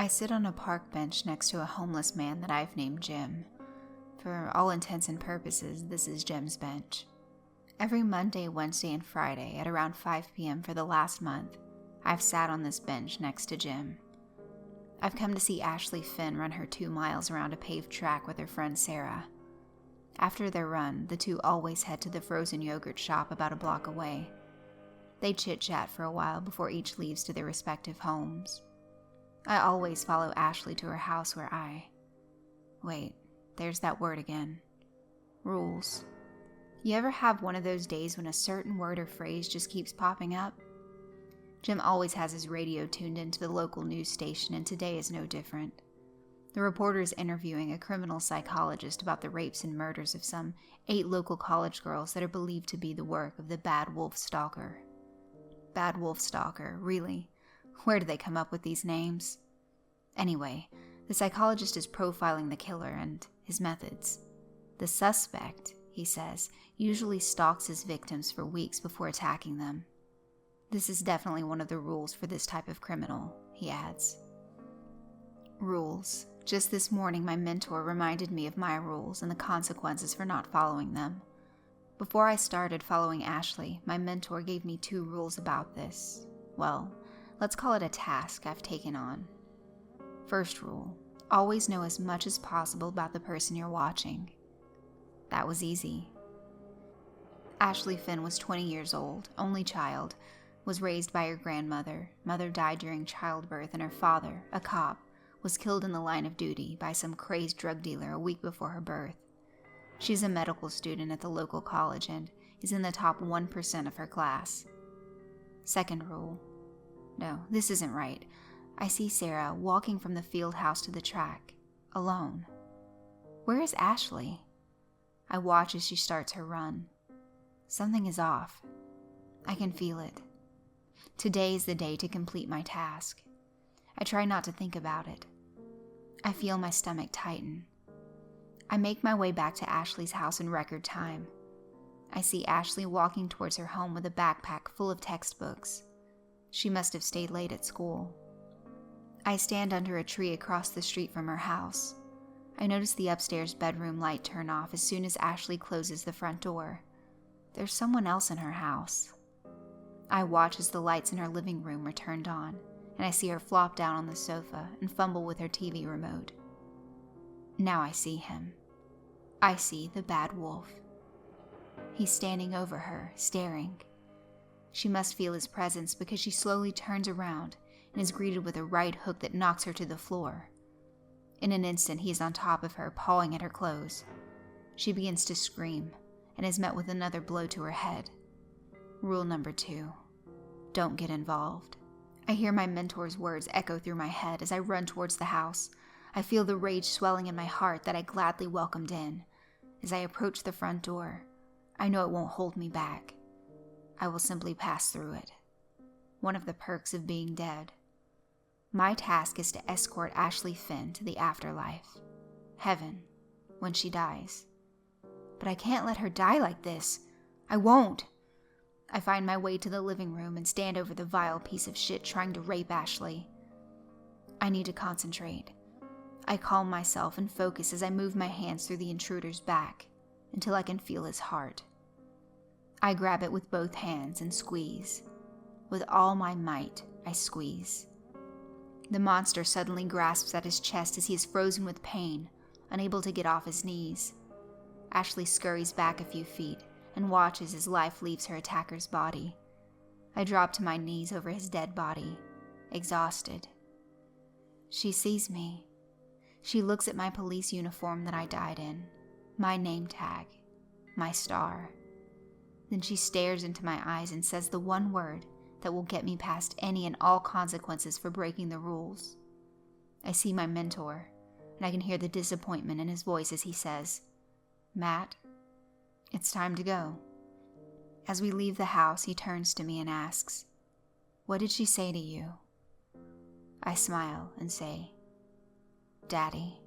I sit on a park bench next to a homeless man that I've named Jim. For all intents and purposes, this is Jim's bench. Every Monday, Wednesday, and Friday at around 5 p.m. for the last month, I've sat on this bench next to Jim. I've come to see Ashley Finn run her 2 miles around a paved track with her friend Sarah. After their run, the two always head to the frozen yogurt shop about a block away. They chit-chat for a while before each leaves to their respective homes. I always follow Ashley to her house where Wait, there's that word again. Rules. You ever have one of those days when a certain word or phrase just keeps popping up? Jim always has his radio tuned into the local news station, and today is no different. The reporter is interviewing a criminal psychologist about the rapes and murders of some 8 local college girls that are believed to be the work of the Bad Wolf Stalker. Bad Wolf Stalker, really? Where do they come up with these names? Anyway, the psychologist is profiling the killer and his methods. The suspect, he says, usually stalks his victims for weeks before attacking them. This is definitely one of the rules for this type of criminal, he adds. Rules. Just this morning, my mentor reminded me of my rules and the consequences for not following them. Before I started following Ashley, my mentor gave me 2 rules about this. Well, let's call it a task I've taken on. First rule, always know as much as possible about the person you're watching. That was easy. Ashley Finn was 20 years old, only child, was raised by her grandmother. Mother died during childbirth, and her father, a cop, was killed in the line of duty by some crazed drug dealer a week before her birth. She's a medical student at the local college and is in the top 1% of her class. Second rule. No, this isn't right. I see Sarah walking from the field house to the track, alone. Where is Ashley? I watch as she starts her run. Something is off. I can feel it. Today is the day to complete my task. I try not to think about it. I feel my stomach tighten. I make my way back to Ashley's house in record time. I see Ashley walking towards her home with a backpack full of textbooks. She must have stayed late at school. I stand under a tree across the street from her house. I notice the upstairs bedroom light turn off as soon as Ashley closes the front door. There's someone else in her house. I watch as the lights in her living room are turned on, and I see her flop down on the sofa and fumble with her TV remote. Now I see him. I see the Bad Wolf. He's standing over her, staring. She must feel his presence because she slowly turns around and is greeted with a right hook that knocks her to the floor. In an instant, he is on top of her, pawing at her clothes. She begins to scream and is met with another blow to her head. Rule number 2. Don't get involved. I hear my mentor's words echo through my head as I run towards the house. I feel the rage swelling in my heart that I gladly welcomed in. As I approach the front door, I know it won't hold me back. I will simply pass through it. One of the perks of being dead. My task is to escort Ashley Finn to the afterlife. Heaven, when she dies. But I can't let her die like this. I won't. I find my way to the living room and stand over the vile piece of shit trying to rape Ashley. I need to concentrate. I calm myself and focus as I move my hands through the intruder's back until I can feel his heart. I grab it with both hands and squeeze. With all my might, I squeeze. The monster suddenly grasps at his chest as he is frozen with pain, unable to get off his knees. Ashley scurries back a few feet and watches as life leaves her attacker's body. I drop to my knees over his dead body, exhausted. She sees me. She looks at my police uniform that I died in, my name tag, my star. Then she stares into my eyes and says the one word that will get me past any and all consequences for breaking the rules. I see my mentor, and I can hear the disappointment in his voice as he says, "Matt, it's time to go." As we leave the house, he turns to me and asks, "What did she say to you?" I smile and say, "Daddy."